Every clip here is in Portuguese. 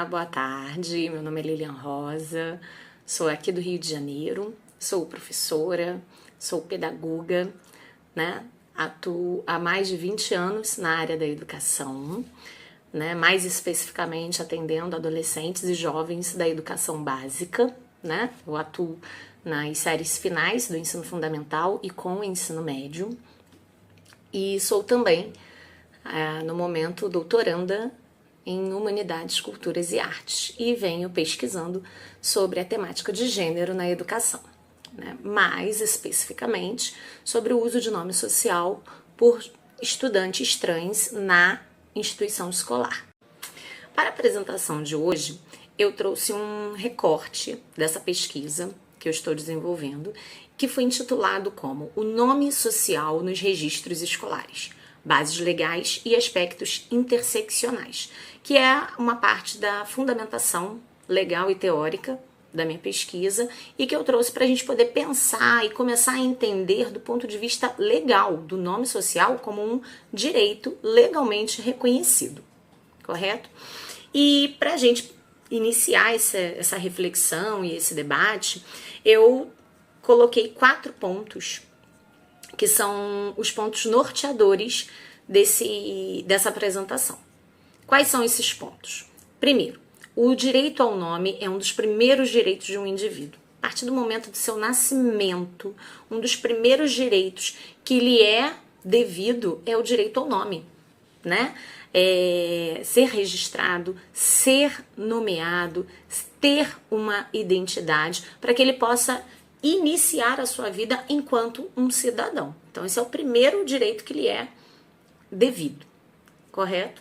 Boa tarde, meu nome é Lilian Rosa, sou aqui do Rio de Janeiro, sou professora, sou pedagoga, né? Atuo há mais de 20 anos na área da educação, né? Mais especificamente atendendo adolescentes e jovens da educação básica, né? Eu atuo nas séries finais do ensino fundamental e com o ensino médio e sou também, no momento, doutoranda em Humanidades, Culturas e Artes e venho pesquisando sobre a temática de gênero na educação, né? Mais especificamente sobre o uso de nome social por estudantes trans na instituição escolar. Para a apresentação de hoje, eu trouxe um recorte dessa pesquisa que eu estou desenvolvendo, que foi intitulado como O Nome Social nos Registros Escolares, Bases Legais e Aspectos Interseccionais, que é uma parte da fundamentação legal e teórica da minha pesquisa e que eu trouxe para a gente poder pensar e começar a entender do ponto de vista legal do nome social como um direito legalmente reconhecido, correto? E para a gente iniciar essa reflexão e esse debate, eu coloquei 4 pontos que são os pontos norteadores dessa apresentação. Quais são esses pontos? Primeiro, o direito ao nome é um dos primeiros direitos de um indivíduo. A partir do momento do seu nascimento, um dos primeiros direitos que lhe é devido é o direito ao nome, né? Ser registrado, ser nomeado, ter uma identidade para que ele possa iniciar a sua vida enquanto um cidadão. Então, esse é o primeiro direito que lhe é devido, correto?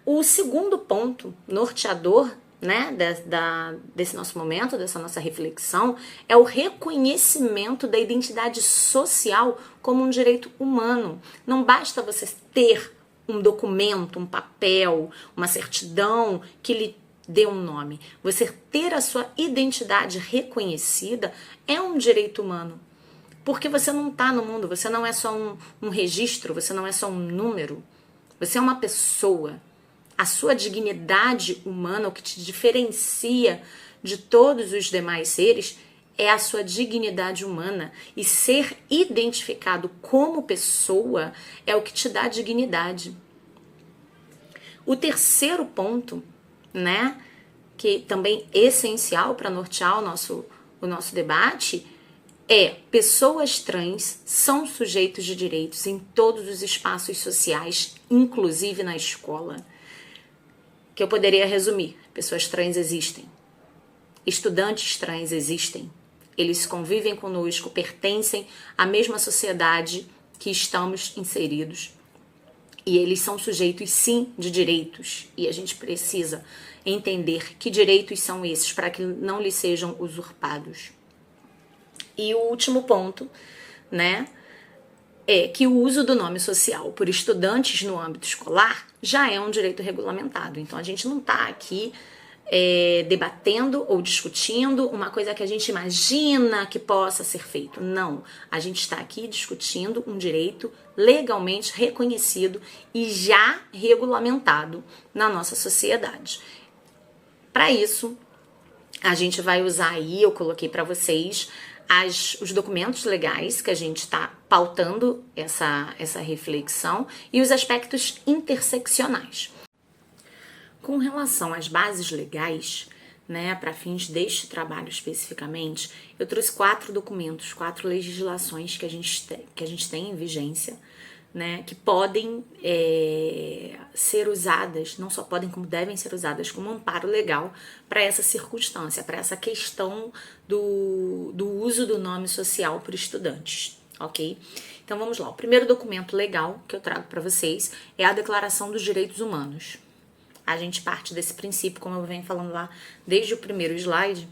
O segundo ponto norteador, né, desse nosso momento, dessa nossa reflexão, é o reconhecimento da identidade social como um direito humano. Não basta você ter um documento, um papel, uma certidão que lhe dê um nome. Você ter a sua identidade reconhecida é um direito humano. Porque você não está no mundo, você não é só um registro, você não é só um número. Você é uma pessoa. A sua dignidade humana, o que te diferencia de todos os demais seres, é a sua dignidade humana. E ser identificado como pessoa é o que te dá dignidade. O terceiro ponto, né, que também é essencial para nortear o nosso debate, é pessoas trans são sujeitos de direitos em todos os espaços sociais, inclusive na escola. Que eu poderia resumir: pessoas trans existem, estudantes trans existem, eles convivem conosco, pertencem à mesma sociedade que estamos inseridos e eles são sujeitos sim de direitos e a gente precisa entender que direitos são esses para que não lhes sejam usurpados. E o último ponto, né, é que o uso do nome social por estudantes no âmbito escolar já é um direito regulamentado. Então, a gente não está aqui debatendo ou discutindo uma coisa que a gente imagina que possa ser feito. Não, a gente está aqui discutindo um direito legalmente reconhecido e já regulamentado na nossa sociedade. Para isso, a gente vai usar aí, eu coloquei para vocês, os documentos legais que a gente está pautando essa reflexão e os aspectos interseccionais. Com relação às bases legais, né, para fins deste trabalho especificamente, eu trouxe 4 documentos, 4 legislações que a gente tem em vigência, né, que podem ser usadas, não só podem, como devem ser usadas como amparo legal para essa circunstância, para essa questão do uso do nome social por estudantes, ok? Então vamos lá, o primeiro documento legal que eu trago para vocês é a Declaração dos Direitos Humanos. A gente parte desse princípio, como eu venho falando lá desde o primeiro slide,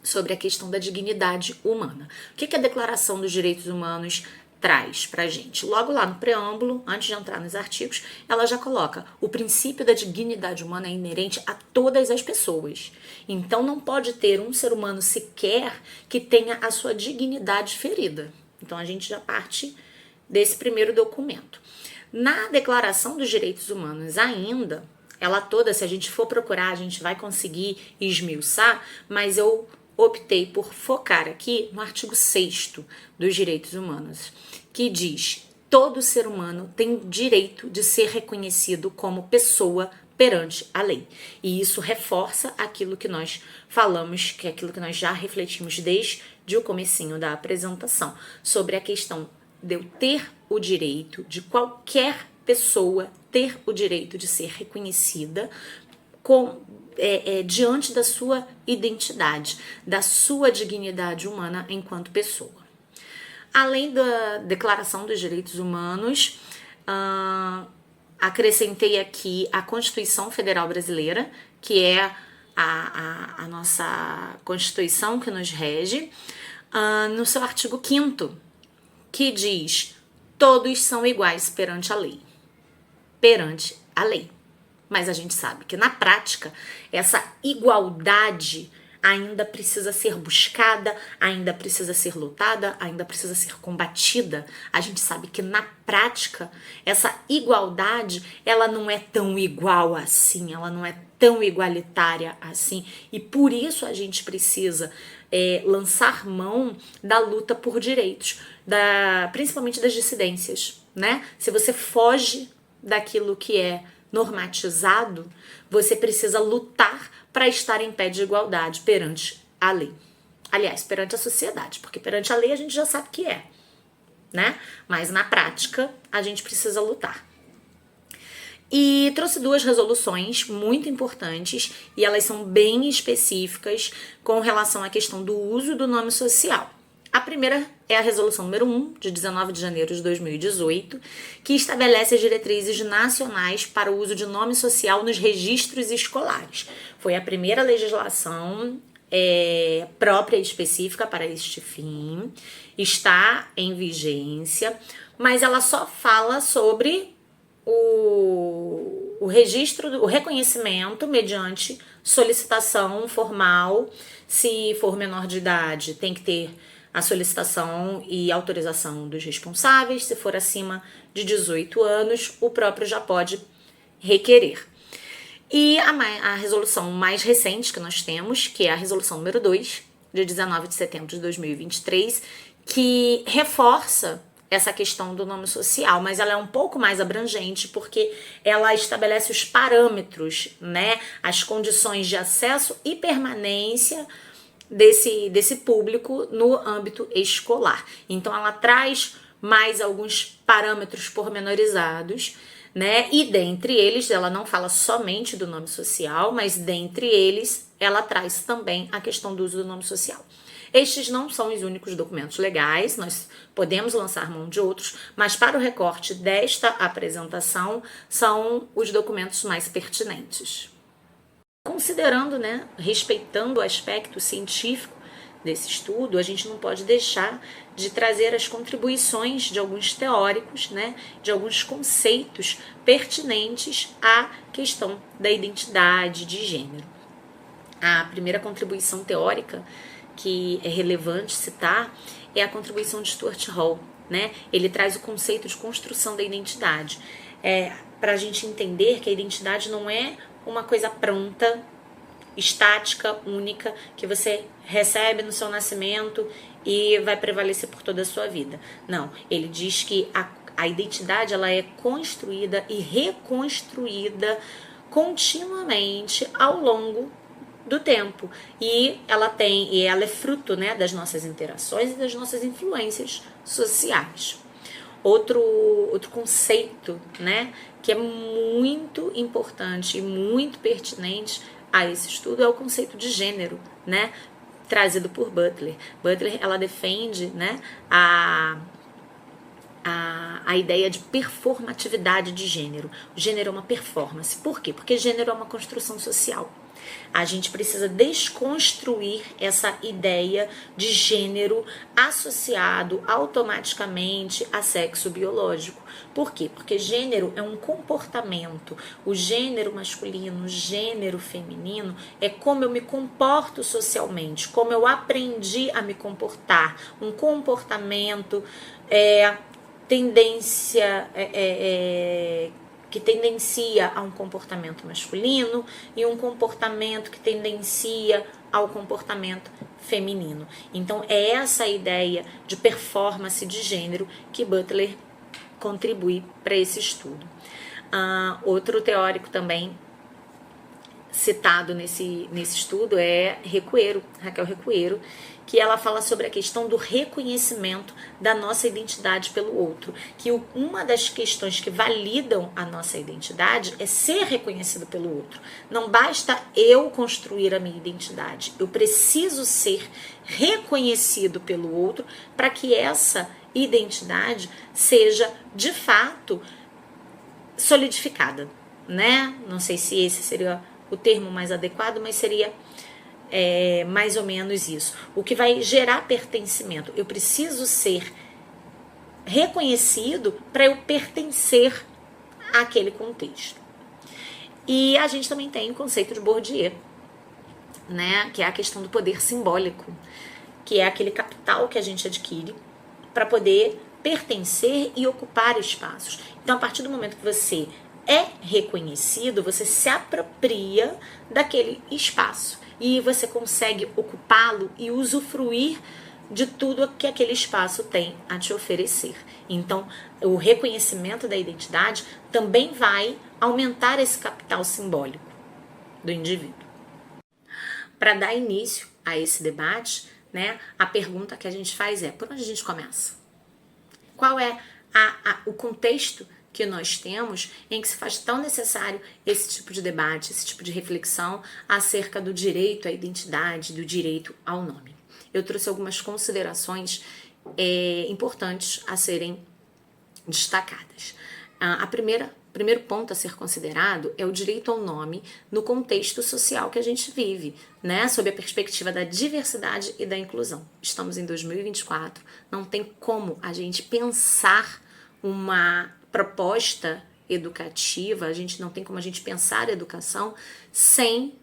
sobre a questão da dignidade humana. O que a Declaração dos Direitos Humanos traz pra gente? Logo lá no preâmbulo, antes de entrar nos artigos, ela já coloca: o princípio da dignidade humana é inerente a todas as pessoas. Então não pode ter um ser humano sequer que tenha a sua dignidade ferida. Então a gente já parte desse primeiro documento. Na Declaração dos Direitos Humanos ainda, ela toda, se a gente for procurar, a gente vai conseguir esmiuçar, mas eu optei por focar aqui no artigo 6º dos Direitos Humanos, que diz: todo ser humano tem o direito de ser reconhecido como pessoa perante a lei. E isso reforça aquilo que nós falamos, que é aquilo que nós já refletimos desde o comecinho da apresentação, sobre a questão de eu ter o direito, de qualquer pessoa ter o direito de ser reconhecida diante da sua identidade, da sua dignidade humana enquanto pessoa. Além da Declaração dos Direitos Humanos, acrescentei aqui a Constituição Federal Brasileira, que é a nossa Constituição que nos rege, no seu artigo 5º, que diz: todos são iguais perante a lei. Perante a lei. Mas a gente sabe que na prática essa igualdade ainda precisa ser buscada, ainda precisa ser lutada, ainda precisa ser combatida. A gente sabe que na prática essa igualdade, ela não é tão igual assim, ela não é tão igualitária assim, e por isso a gente precisa lançar mão da luta por direitos, principalmente das dissidências, né? Se você foge daquilo que é normatizado, você precisa lutar para estar em pé de igualdade perante a lei. Aliás, perante a sociedade, porque perante a lei a gente já sabe que é, né? Mas na prática a gente precisa lutar. E trouxe 2 resoluções muito importantes e elas são bem específicas com relação à questão do uso do nome social. A primeira é a resolução número 1, de 19 de janeiro de 2018, que estabelece as diretrizes nacionais para o uso de nome social nos registros escolares. Foi a primeira legislação própria e específica para este fim, está em vigência, mas ela só fala sobre o registro, o reconhecimento mediante solicitação formal. Se for menor de idade, tem que ter a solicitação e autorização dos responsáveis. Se for acima de 18 anos, o próprio já pode requerer. E a resolução mais recente que nós temos, que é a resolução número 2, de 19 de setembro de 2023, que reforça essa questão do nome social, mas ela é um pouco mais abrangente porque ela estabelece os parâmetros, né, as condições de acesso e permanência desse público no âmbito escolar. Então ela traz mais alguns parâmetros pormenorizados, né? E dentre eles, ela não fala somente do nome social, mas dentre eles ela traz também a questão do uso do nome social. Estes não são os únicos documentos legais, nós podemos lançar mão de outros, mas para o recorte desta apresentação são os documentos mais pertinentes. Considerando, né, respeitando o aspecto científico desse estudo, a gente não pode deixar de trazer as contribuições de alguns teóricos, né, de alguns conceitos pertinentes à questão da identidade de gênero. A primeira contribuição teórica que é relevante citar é a contribuição de Stuart Hall, né? Ele traz o conceito de construção da identidade, para a gente entender que a identidade não é uma coisa pronta, estática, única, que você recebe no seu nascimento e vai prevalecer por toda a sua vida. Não, ele diz que a identidade ela é construída e reconstruída continuamente ao longo do tempo, e ela é fruto, né, das nossas interações e das nossas influências sociais. Outro conceito, né, que é muito importante e muito pertinente a esse estudo é o conceito de gênero, né, trazido por Butler. Butler, ela defende, né, a ideia de performatividade de gênero. O gênero é uma performance. Por quê? Porque gênero é uma construção social. A gente precisa desconstruir essa ideia de gênero associado automaticamente a sexo biológico. Por quê? Porque gênero é um comportamento. O gênero masculino, o gênero feminino é como eu me comporto socialmente, como eu aprendi a me comportar. Um comportamento, tendência que tendencia a um comportamento masculino e um comportamento que tendencia ao comportamento feminino. Então é essa ideia de performance de gênero que Butler contribui para esse estudo. Outro teórico também citado nesse estudo é Raquel Recuero, que ela fala sobre a questão do reconhecimento da nossa identidade pelo outro, que uma das questões que validam a nossa identidade é ser reconhecido pelo outro. Não basta eu construir a minha identidade, eu preciso ser reconhecido pelo outro para que essa identidade seja, de fato, solidificada, né? Não sei se esse seria o termo mais adequado, mas seria mais ou menos isso. O que vai gerar pertencimento. Eu preciso ser reconhecido para eu pertencer àquele contexto. E a gente também tem o conceito de Bourdieu, né? Que é a questão do poder simbólico, que é aquele capital que a gente adquire para poder pertencer e ocupar espaços. Então, a partir do momento que você é reconhecido, você se apropria daquele espaço e você consegue ocupá-lo e usufruir de tudo que aquele espaço tem a te oferecer. Então, o reconhecimento da identidade também vai aumentar esse capital simbólico do indivíduo. Para dar início a esse debate, né, a pergunta que a gente faz é: por onde a gente começa? Qual é o contexto que nós temos em que se faz tão necessário esse tipo de debate, esse tipo de reflexão acerca do direito à identidade, do direito ao nome? Eu trouxe algumas considerações importantes a serem destacadas. Primeiro ponto a ser considerado é o direito ao nome no contexto social que a gente vive, né? Sob a perspectiva da diversidade e da inclusão. Estamos em 2024, não tem como a gente pensar uma proposta educativa, não tem como a gente pensar a educação sem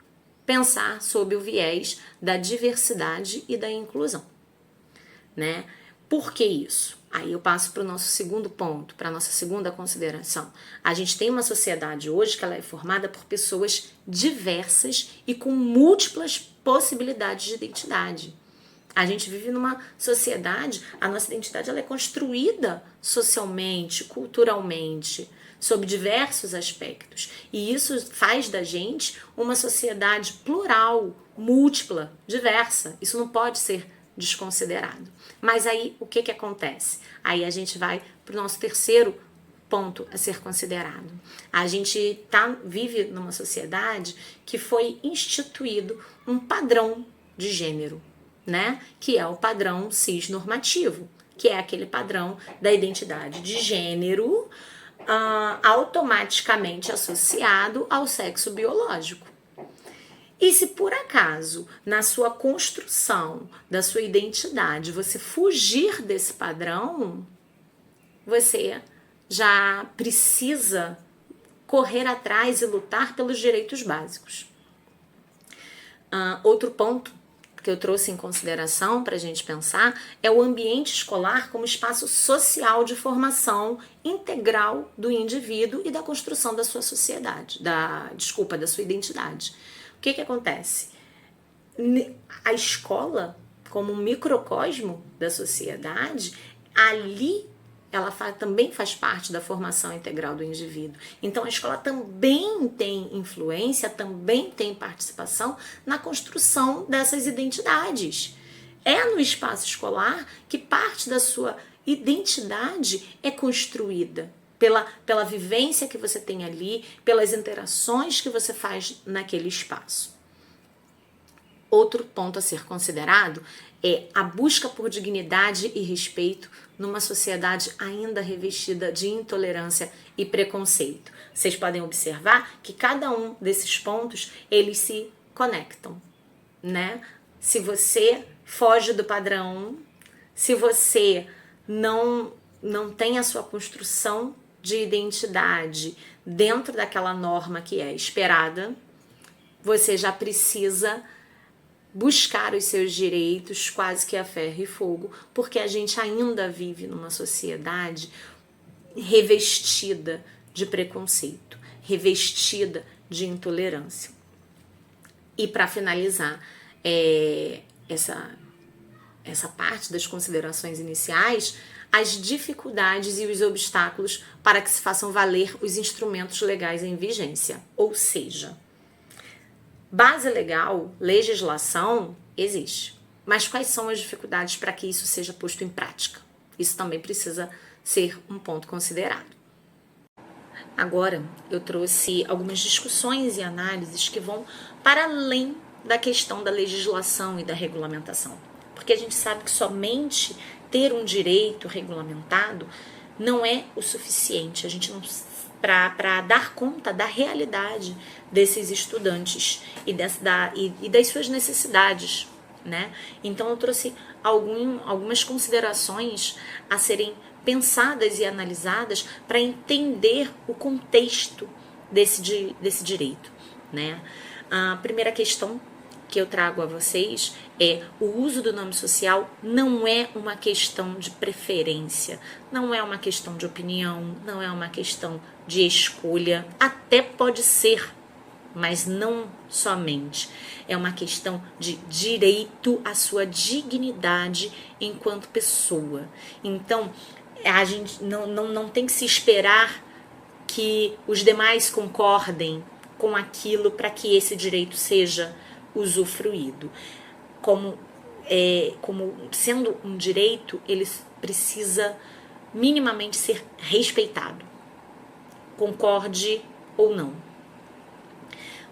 pensar sob o viés da diversidade e da inclusão, né? Por que isso? Aí eu passo para o nosso segundo ponto, para a nossa segunda consideração. A gente tem uma sociedade hoje que ela é formada por pessoas diversas e com múltiplas possibilidades de identidade. A gente vive numa sociedade, a nossa identidade ela é construída socialmente, culturalmente, sob diversos aspectos. E isso faz da gente uma sociedade plural, múltipla, diversa. Isso não pode ser desconsiderado. Mas aí o que acontece? Aí a gente vai para o nosso terceiro ponto a ser considerado. A gente vive numa sociedade que foi instituído um padrão de gênero, né? Que é o padrão cisnormativo, que é aquele padrão da identidade de gênero automaticamente associado ao sexo biológico. E se por acaso, na sua construção da sua identidade, você fugir desse padrão, você já precisa correr atrás e lutar pelos direitos básicos. Outro ponto que eu trouxe em consideração para a gente pensar é o ambiente escolar como espaço social de formação integral do indivíduo e da construção da sua sociedade, da sua identidade. O que acontece? A escola, como um microcosmo da sociedade, ali ela também faz parte da formação integral do indivíduo. Então a escola também tem influência, também tem participação na construção dessas identidades. É no espaço escolar que parte da sua identidade é construída. Pela vivência que você tem ali, pelas interações que você faz naquele espaço. Outro ponto a ser considerado é a busca por dignidade e respeito numa sociedade ainda revestida de intolerância e preconceito. Vocês podem observar que cada um desses pontos, eles se conectam, né? Se você foge do padrão, se você não tem a sua construção de identidade dentro daquela norma que é esperada, você já precisa buscar os seus direitos quase que a ferro e fogo, porque a gente ainda vive numa sociedade revestida de preconceito, revestida de intolerância. E para finalizar essa parte das considerações iniciais, as dificuldades e os obstáculos para que se façam valer os instrumentos legais em vigência. Ou seja, base legal, legislação, existe. Mas quais são as dificuldades para que isso seja posto em prática? Isso também precisa ser um ponto considerado. Agora, eu trouxe algumas discussões e análises que vão para além da questão da legislação e da regulamentação. Porque a gente sabe que somente ter um direito regulamentado não é o suficiente. A gente não para dar conta da realidade desses estudantes e das suas necessidades, né? Então eu trouxe algumas considerações a serem pensadas e analisadas para entender o contexto desse direito, né? A primeira questão que eu trago a vocês é: o uso do nome social não é uma questão de preferência, não é uma questão de opinião, não é uma questão de escolha, até pode ser, mas não somente. É uma questão de direito à sua dignidade enquanto pessoa. Então, a gente não tem que se esperar que os demais concordem com aquilo para que esse direito seja usufruído. Como sendo um direito, ele precisa minimamente ser respeitado, concorde ou não.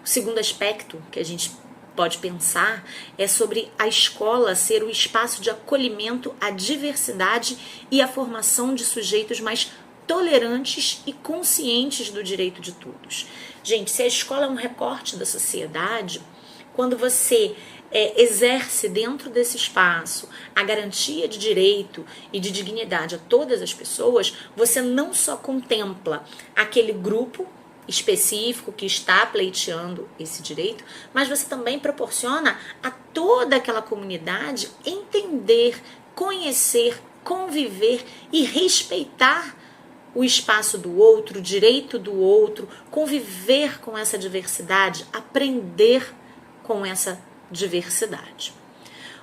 O segundo aspecto que a gente pode pensar é sobre a escola ser o espaço de acolhimento à diversidade e à formação de sujeitos mais tolerantes e conscientes do direito de todos. Gente, se a escola é um recorte da sociedade, quando você exerce dentro desse espaço a garantia de direito e de dignidade a todas as pessoas, você não só contempla aquele grupo específico que está pleiteando esse direito, mas você também proporciona a toda aquela comunidade entender, conhecer, conviver e respeitar o espaço do outro, o direito do outro, conviver com essa diversidade, aprender com essa diversidade.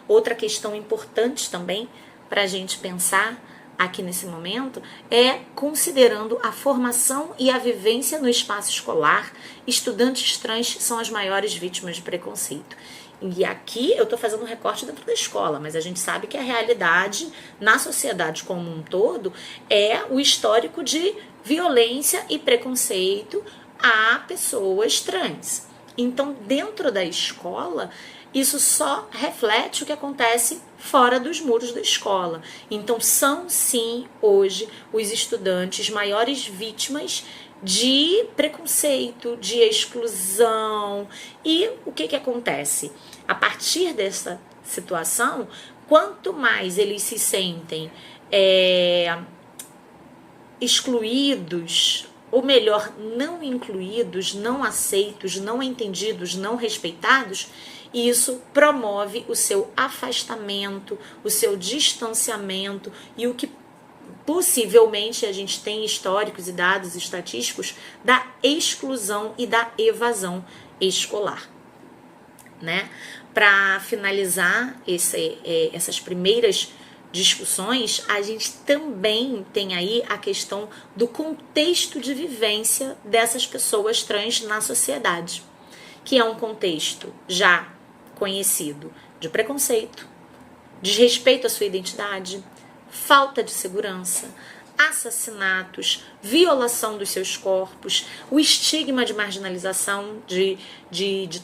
Outra questão importante também para a gente pensar aqui nesse momento é considerando a formação e a vivência no espaço escolar. Estudantes trans são as maiores vítimas de preconceito. E aqui eu estou fazendo um recorte dentro da escola, mas a gente sabe que a realidade na sociedade como um todo é o histórico de violência e preconceito a pessoas trans. Então, dentro da escola, isso só reflete o que acontece fora dos muros da escola. Então, são sim, hoje, os estudantes maiores vítimas de preconceito, de exclusão. E o que acontece? A partir dessa situação, quanto mais eles se sentem excluídos, ou melhor, não incluídos, não aceitos, não entendidos, não respeitados, isso promove o seu afastamento, o seu distanciamento e o que possivelmente a gente tem históricos e dados estatísticos da exclusão e da evasão escolar, né? Para finalizar essas primeiras discussões, a gente também tem aí a questão do contexto de vivência dessas pessoas trans na sociedade, que é um contexto já conhecido de preconceito, desrespeito à sua identidade, falta de segurança, assassinatos, violação dos seus corpos, o estigma de marginalização de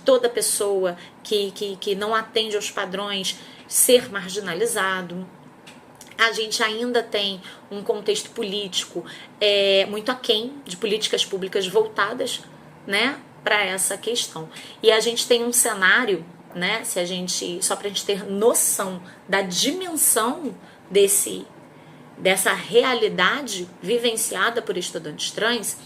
toda pessoa que não atende aos padrões ser marginalizado. A gente ainda tem um contexto político muito aquém de políticas públicas voltadas, né, para essa questão. E a gente tem um cenário, né, só para a gente ter noção da dimensão dessa realidade vivenciada por estudantes trans,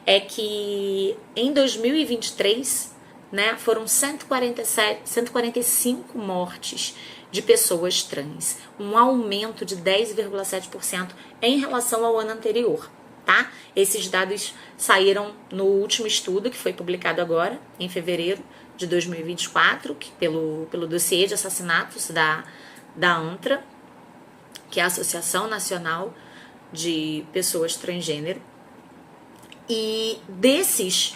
é que em 2023, né, foram 145 mortes de pessoas trans, um aumento de 10,7% em relação ao ano anterior. tá? Esses dados saíram no último estudo, que foi publicado agora, em fevereiro de 2024, pelo dossiê de assassinatos da ANTRA, que é a Associação Nacional de Pessoas Transgênero. E desse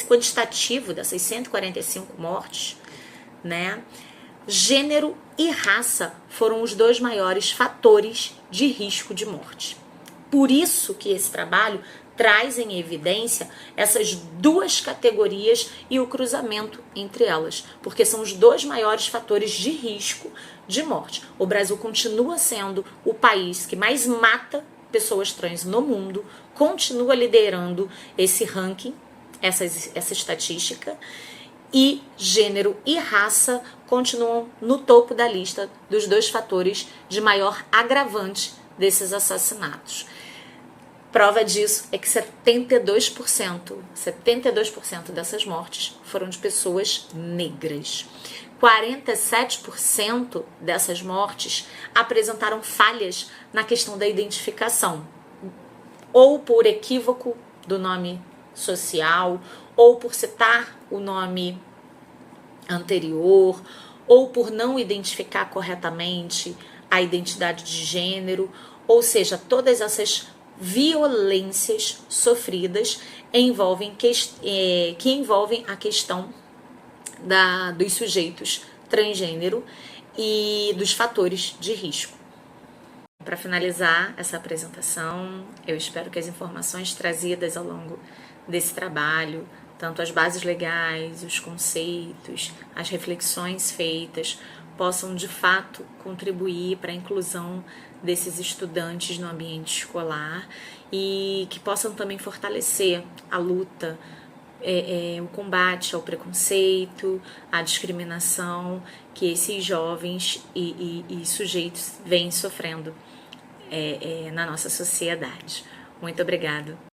quantitativo, dessas 145 mortes, né, gênero e raça foram os 2 maiores fatores de risco de morte. Por isso que esse trabalho traz em evidência essas 2 categorias e o cruzamento entre elas, porque são os 2 maiores fatores de risco de morte. O Brasil continua sendo o país que mais mata pessoas trans no mundo, continua liderando esse ranking, essa estatística, e gênero e raça continuam no topo da lista dos 2 fatores de maior agravante desses assassinatos. Prova disso é que 72% dessas mortes foram de pessoas negras. 47% dessas mortes apresentaram falhas na questão da identificação, ou por equívoco do nome social, ou por citar o nome anterior, ou por não identificar corretamente a identidade de gênero, ou seja, todas essas violências sofridas que envolvem a questão dos sujeitos transgênero e dos fatores de risco. Para finalizar essa apresentação, eu espero que as informações trazidas ao longo desse trabalho, tanto as bases legais, os conceitos, as reflexões feitas, possam de fato contribuir para a inclusão desses estudantes no ambiente escolar e que possam também fortalecer a luta, o combate ao preconceito, à discriminação que esses jovens e sujeitos vêm sofrendo na nossa sociedade. Muito obrigada.